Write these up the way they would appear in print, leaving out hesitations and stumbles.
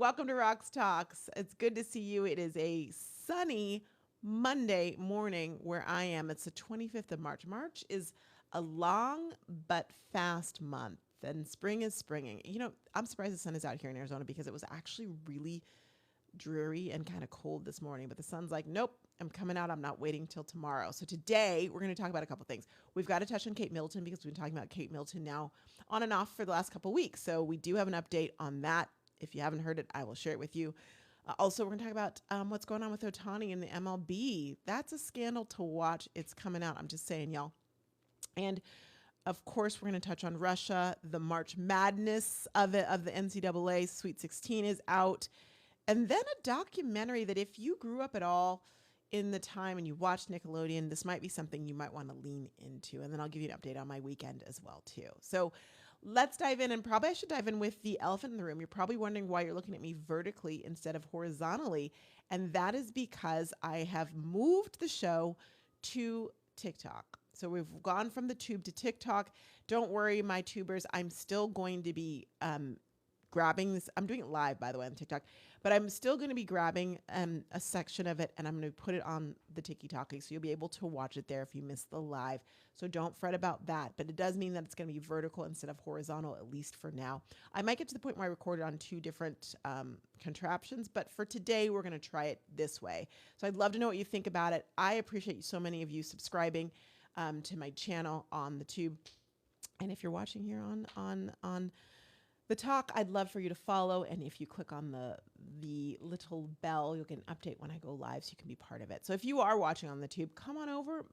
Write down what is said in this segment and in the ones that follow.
Welcome to Rocks Talks. It's good to see you. It is a sunny Monday morning where I am. It's the 25th of March. March is a long but fast month, and spring is springing. I'm surprised the sun is out here in Arizona because it was actually really dreary and kind of cold this morning, but the sun's like, nope, I'm coming out. I'm not waiting till tomorrow. So today we're going to talk about a couple things. We've got to touch on Kate Middleton because we've been talking about Kate Middleton now on and off for the last couple of weeks. So we do have an update on that. If you haven't heard it, I will share it with you. Also, we're going to talk about what's going on with Otani and the MLB. That's a scandal to watch. It's coming out. I'm just saying, y'all. And of course, we're going to touch on Russia. The March Madness of the NCAA Sweet 16 is out. And then a documentary that if you grew up at all in the time and you watched Nickelodeon, this might be something you might want to lean into. And then I'll give you an update on my weekend as well, too. So let's dive in. And probably I should dive in with the elephant in the room. You're probably wondering why you're looking at me vertically instead of horizontally. And that is because I have moved the show to TikTok. So we've gone from the tube to TikTok. Don't worry, my tubers. I'm still going to be grabbing this. I'm doing it live, by the way, on TikTok, but I'm still going to be grabbing a section of it and I'm going to put it on the TikTok. So you'll be able to watch it there if you missed the live. So don't fret about that. But it does mean that it's going to be vertical instead of horizontal, at least for now. I might get to the point where I record it on two different contraptions, but for today, we're going to try it this way. So I'd love to know what you think about it. I appreciate so many of you subscribing to my channel on the tube. And if you're watching here on the talk, I'd love for you to follow. And if you click on the little bell, you'll get an update when I go live so you can be part of it. So if you are watching on the tube, come on over.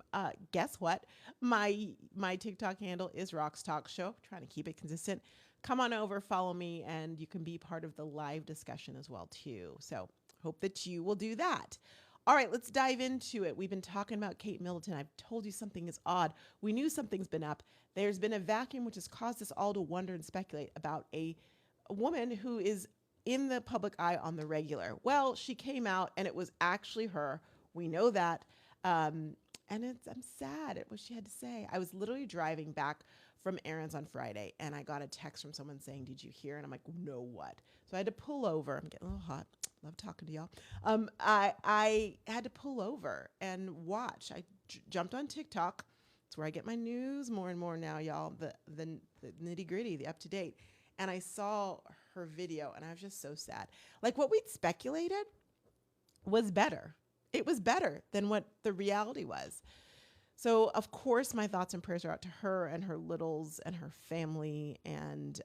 Guess what? My TikTok handle is Rocks Talk Show. I'm trying to keep it consistent. Come on over, follow me, and you can be part of the live discussion as well, too. So hope that you will do that. All right, let's dive into it. We've been talking about Kate Middleton. I've told you something is odd. We knew something's been up. There's been a vacuum which has caused us all to wonder and speculate about a woman who is in the public eye on the regular. Well, she came out and it was actually her. We know that. And I'm sad at what she had to say. I was literally driving back from errands on Friday and I got a text from someone saying, "Did you hear?" And I'm like, "No, what?" So I had to pull over. I'm getting a little hot. Love talking to y'all. I had to pull over and watch. I jumped on TikTok. It's where I get my news more and more now, y'all. The nitty gritty, the up to date. And I saw her video and I was just so sad. Like what we'd speculated was better. It was better than what the reality was. So of course my thoughts and prayers are out to her and her littles and her family. And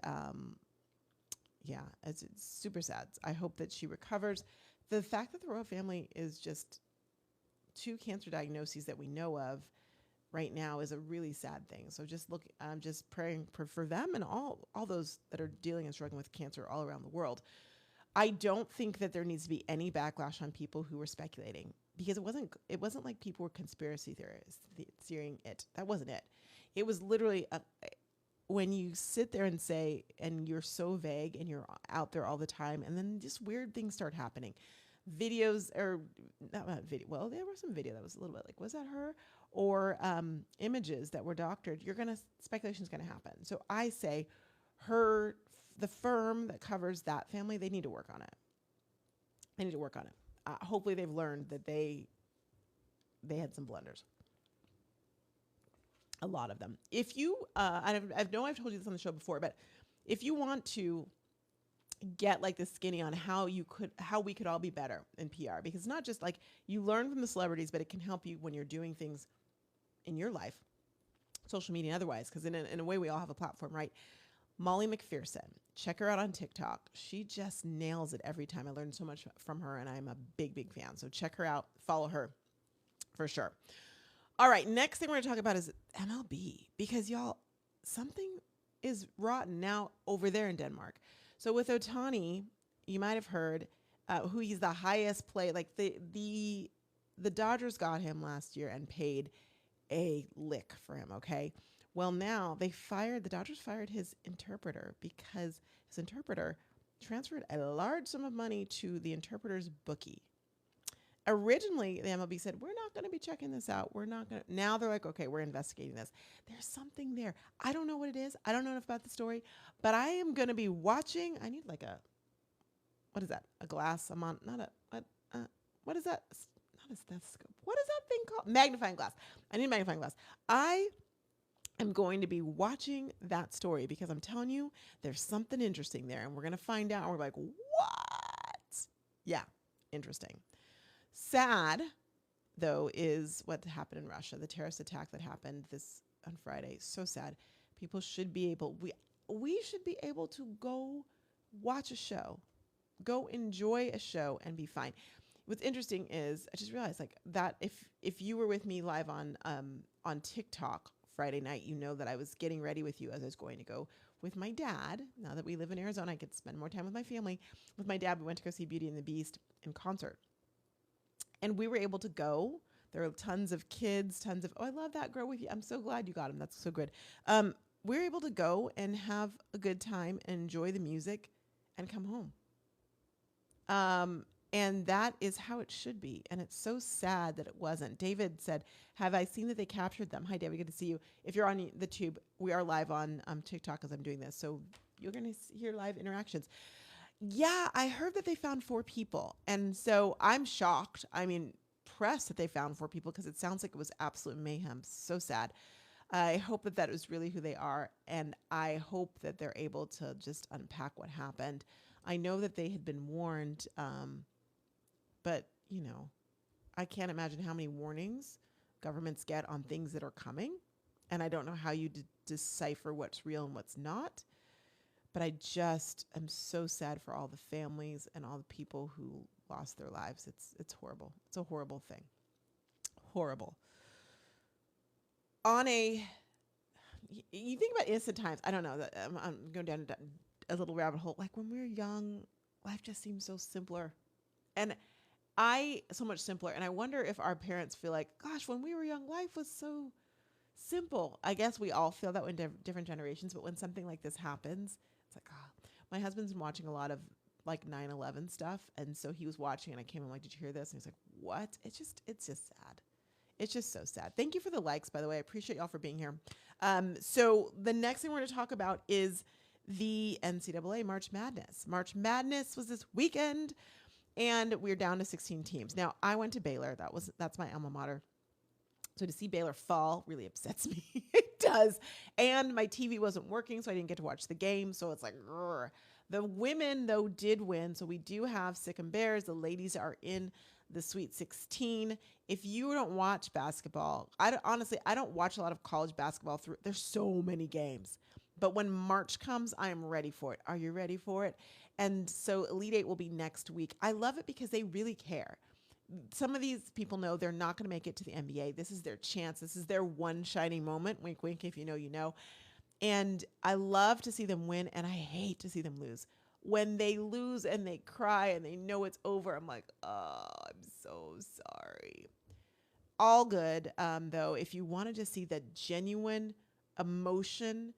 yeah, it's super sad. I hope that she recovers. The fact that the royal family is just 2 cancer diagnoses that we know of right now is a really sad thing. So I'm just praying for them and all those that are dealing and struggling with cancer all around the world. I don't think that there needs to be any backlash on people who were speculating because it wasn't like people were conspiracy theorists seeing it. That wasn't it. It was literally when you sit there and say, and you're so vague and you're out there all the time, and then just weird things start happening. Videos or not video. Well, there was some video that was a little bit like, was that her? Or images that were doctored. Speculation is going to happen. So I say the firm that covers that family, they need to work on it. They need to work on it. Hopefully they've learned that they had some blunders. A lot of them. If you, I know I've told you this on the show before, but if you want to get like the skinny on how we could all be better in PR, because it's not just like you learn from the celebrities, but it can help you when you're doing things in your life, social media and otherwise, because in a way we all have a platform, right? Molly McPherson, check her out on TikTok. She just nails it every time. I learned so much from her and I'm a big, big fan. So check her out, follow her for sure. All right, next thing we're going to talk about is MLB, because y'all, something is rotten now over there in Denmark. So with Otani, you might have heard who he's the highest play. Like the Dodgers got him last year and paid a lick for him. Okay, well now the Dodgers fired his interpreter because his interpreter transferred a large sum of money to the interpreter's bookie. Originally, the MLB said, we're not going to be checking this out. We're not going to. Now they're like, okay, we're investigating this. There's something there. I don't know what it is. I don't know enough about the story, but I am going to be watching. I need like a what is that? A glass, not a, what is that? Not a stethoscope. What is that thing called? Magnifying glass. I need a magnifying glass. I am going to be watching that story because I'm telling you, there's something interesting there. And we're going to find out. And we're like, what? Yeah, interesting. Sad, though, is what happened in Russia, the terrorist attack that happened this on Friday. So sad. People should be able, we should be able to go watch a show, go enjoy a show and be fine. What's interesting is I just realized like that if you were with me live on TikTok Friday night, you know that I was getting ready with you as I was going to go with my dad. Now that we live in Arizona, I get to spend more time with my family. With my dad, we went to go see Beauty and the Beast in concert. And we were able to go. There were tons of kids, tons of, oh, I love that girl with you. I'm so glad you got him. That's so good. We were able to go and have a good time and enjoy the music and come home. And that is how it should be. And it's so sad that it wasn't. David said, have I seen that they captured them? Hi, David. Good to see you. If you're on the tube, we are live on TikTok as I'm doing this. So you're going to hear live interactions. Yeah, I heard that they found 4 people. And so I'm shocked. I mean, impressed that they found 4 people because it sounds like it was absolute mayhem. So sad. I hope that was really who they are. And I hope that they're able to just unpack what happened. I know that they had been warned, but, you know, I can't imagine how many warnings governments get on things that are coming. And I don't know how you decipher what's real and what's not. But I just am so sad for all the families and all the people who lost their lives. It's horrible. It's a horrible thing. Horrible. You think about innocent times. I don't know. I'm going down a little rabbit hole. Like when we were young, life just seemed so simpler. And so much simpler. And I wonder if our parents feel like, gosh, when we were young, life was so simple. I guess we all feel that in different generations. But when something like this happens, it's like, oh, my husband's been watching a lot of like 9/11 stuff. And so he was watching and I came and I'm like, did you hear this? And he's like, what? It's just sad. It's just so sad. Thank you for the likes, by the way. I appreciate y'all for being here. So the next thing we're going to talk about is the NCAA March Madness. March Madness was this weekend and we're down to 16 teams. Now I went to Baylor. That's my alma mater. So to see Baylor fall really upsets me. It does. And my TV wasn't working, so I didn't get to watch the game. So it's like, grr. The women, though, did win. So we do have Sick Bears. The ladies are in the Sweet 16. If you don't watch basketball, honestly, I don't watch a lot of college basketball. There's so many games. But when March comes, I am ready for it. Are you ready for it? And so Elite Eight will be next week. I love it because they really care. Some of these people know they're not going to make it to the NBA. This is their chance. This is their one shining moment. Wink, wink. If you know, you know. And I love to see them win, and I hate to see them lose. When they lose and they cry and they know it's over, I'm like, oh, I'm so sorry. All good, though. If you want to just see the genuine emotion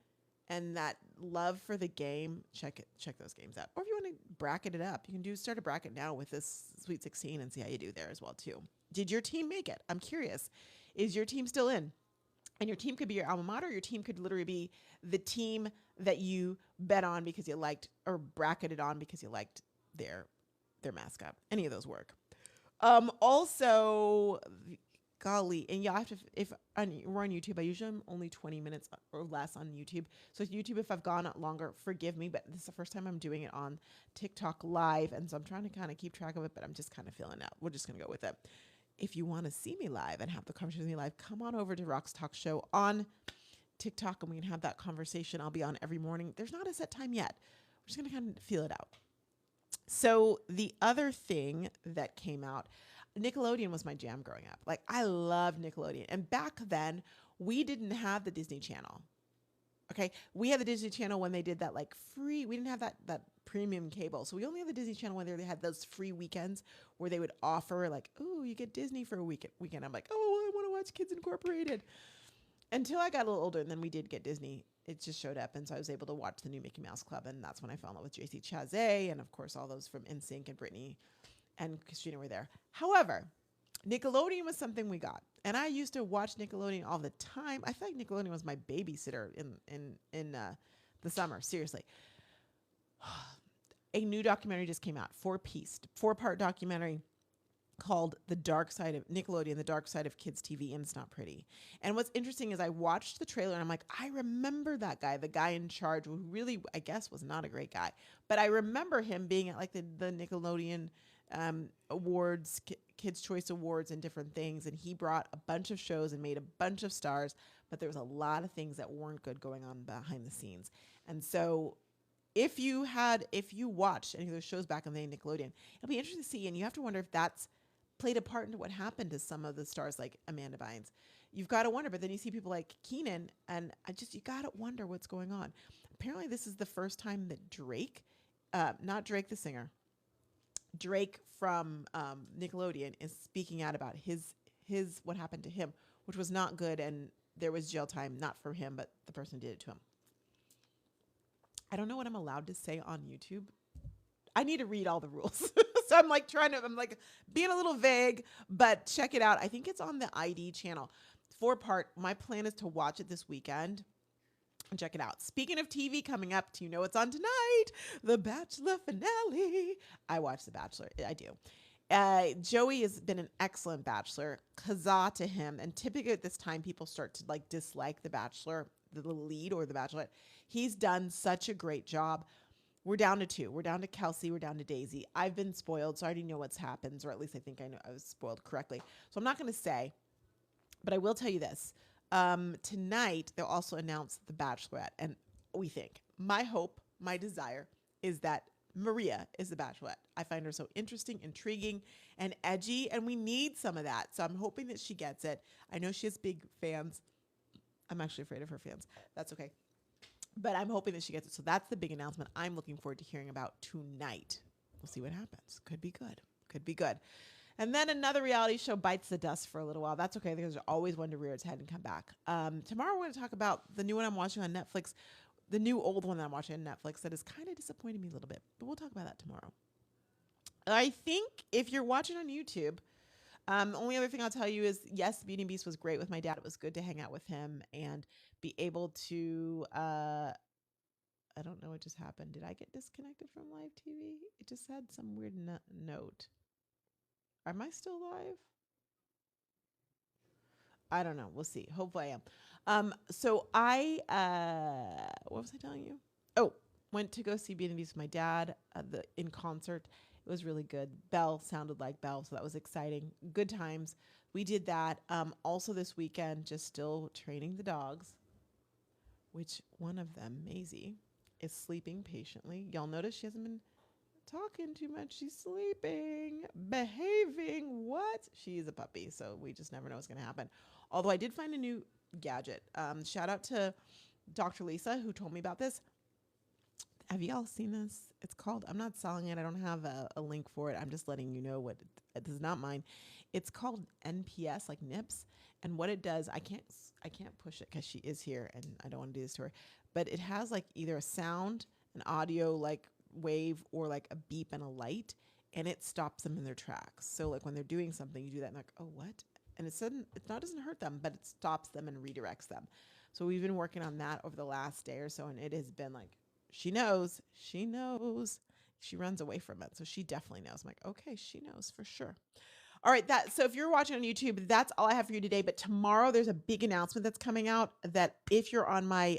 and that love for the game, check those games out. Or if you want to bracket it up, you can start a bracket now with this Sweet 16 and see how you do there as well too. Did your team make it? I'm curious. Is your team still in? And your team could be your alma mater. Your team could literally be the team that you bet on because you liked, or bracketed on because you liked their mascot. Any of those work. Also, golly, and yeah, if we're on YouTube, I usually am only 20 minutes or less on YouTube. So YouTube, if I've gone longer, forgive me, but this is the first time I'm doing it on TikTok live. And so I'm trying to kind of keep track of it, but I'm just kind of feeling out. We're just going to go with it. If you want to see me live and have the conversation with me live, come on over to Rox Talk Show on TikTok and we can have that conversation. I'll be on every morning. There's not a set time yet. We're just going to kind of feel it out. So the other thing that came out, Nickelodeon was my jam growing up. Like I love Nickelodeon. And back then we didn't have the Disney Channel. Okay. We had the Disney Channel when they did that like free, we didn't have that premium cable. So we only had the Disney Channel when they had those free weekends where they would offer like, oh, you get Disney for a weekend. I'm like, oh, I want to watch Kids Incorporated. Until I got a little older and then we did get Disney. It just showed up. And so I was able to watch the new Mickey Mouse Club. And that's when I fell in love with JC Chasez. And of course, all those from NSYNC and Britney and Christina were there. However, Nickelodeon was something we got. And I used to watch Nickelodeon all the time. I feel like Nickelodeon was my babysitter in the summer. Seriously. a new documentary just came out, four-part documentary called The Dark Side of Nickelodeon, The Dark Side of Kids TV, and it's not pretty. And what's interesting is I watched the trailer and I'm like, I remember that guy, the guy in charge, who really, I guess, was not a great guy. But I remember him being at like the Nickelodeon awards, Kids Choice Awards, and different things. And he brought a bunch of shows and made a bunch of stars, but there was a lot of things that weren't good going on behind the scenes. And so if you watched any of those shows back on the Nickelodeon, it'll be interesting to see. And you have to wonder if that's played a part into what happened to some of the stars like Amanda Bynes. You've got to wonder, but then you see people like Keenan, and you got to wonder what's going on. Apparently, this is the first time that Drake, not Drake the singer, Drake from Nickelodeon is speaking out about his what happened to him, which was not good, and there was jail time, not for him, but the person did it to him. I don't know what I'm allowed to say on YouTube. I need to read all the rules. So I'm like being a little vague, but check it out. I think it's on the ID channel. 4-part. My plan is to watch it this weekend and check it out. Speaking of TV coming up, do you know what's on tonight? The Bachelor finale. I watch The Bachelor. I do. Joey has been an excellent Bachelor. Huzzah to him. And typically at this time, people start to like dislike The Bachelor, the lead or the Bachelorette. He's done such a great job. We're down to 2. We're down to Kelsey. We're down to Daisy. I've been spoiled, so I already know what's happened, or at least I think I know I was spoiled correctly. So I'm not going to say, but I will tell you this. Tonight, they'll also announce The Bachelorette. And my hope, my desire is that Maria is the Bachelorette. I find her so interesting, intriguing, and edgy, and we need some of that. So I'm hoping that she gets it. I know she has big fans. I'm actually afraid of her fans. That's okay. But I'm hoping that she gets it. So that's the big announcement I'm looking forward to hearing about tonight. We'll see what happens. Could be good. Could be good. And then another reality show bites the dust for a little while. That's okay, because there's always one to rear its head and come back. Tomorrow we're going to talk about the new one I'm watching on Netflix, the new old one that I'm watching on Netflix that is kind of disappointing me a little bit. But we'll talk about that tomorrow. I think if you're watching on YouTube, the only other thing I'll tell you is, yes, Beauty and Beast was great with my dad. It was good to hang out with him and be able to, I don't know what just happened. Did I get disconnected from live TV? It just had some weird note. Am I still live? I don't know. We'll see. Hopefully I am. So I, what was I telling you? Oh, went to go see Beauty and Beast with my dad in concert. It was really good. Belle sounded like Belle, so that was exciting. Good times. We did that. Also this weekend, just still training the dogs, which one of them, Maisie, is sleeping patiently. Y'all notice she hasn't been talking too much. She's sleeping, behaving. What? She's a puppy, so we just never know what's going to happen. Although I did find a new gadget. Shout out to Dr. Lisa, who told me about this. Have y'all seen this? It's called, I'm not selling it. I don't have a link for it. I'm just letting you know what this is not mine. It's called NPS, like NIPS. And what it does, I can't push it because she is here and I don't want to do this to her. But it has like either a sound, an audio like wave, or like a beep and a light, and it stops them in their tracks. So like when they're doing something, you do that and like, oh, what? And doesn't hurt them, but it stops them and redirects them. So we've been working on that over the last day or so, and it has been like, she knows. She runs away from it. So she definitely knows. I'm like, okay, she knows for sure. All right. So if you're watching on YouTube, that's all I have for you today. But tomorrow there's a big announcement that's coming out that if you're on my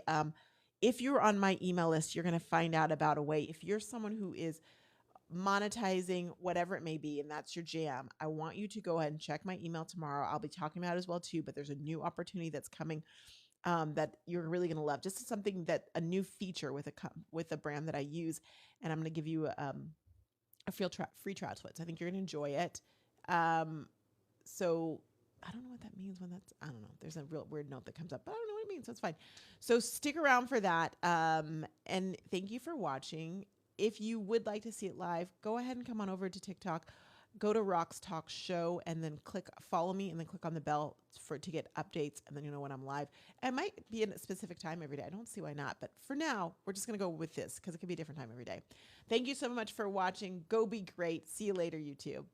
email list, you're going to find out about a way. If you're someone who is monetizing, whatever it may be, and that's your jam, I want you to go ahead and check my email tomorrow. I'll be talking about it as well too, but there's a new opportunity that's coming that you're really going to love. Just something a new feature with a brand that I use. And I'm going to give you a free trial to it. So I think you're going to enjoy it. So I don't know what that means I don't know. There's a real weird note that comes up, but I don't know what it means. So it's fine. So stick around for that. And thank you for watching. If you would like to see it live, go ahead and come on over to TikTok. Go to Rox Talk Show and then follow me and then click on the bell to get updates, and then you know when I'm live. It might be at a specific time every day. I don't see why not. But for now, we're just going to go with this because it could be a different time every day. Thank you so much for watching. Go be great. See you later, YouTube.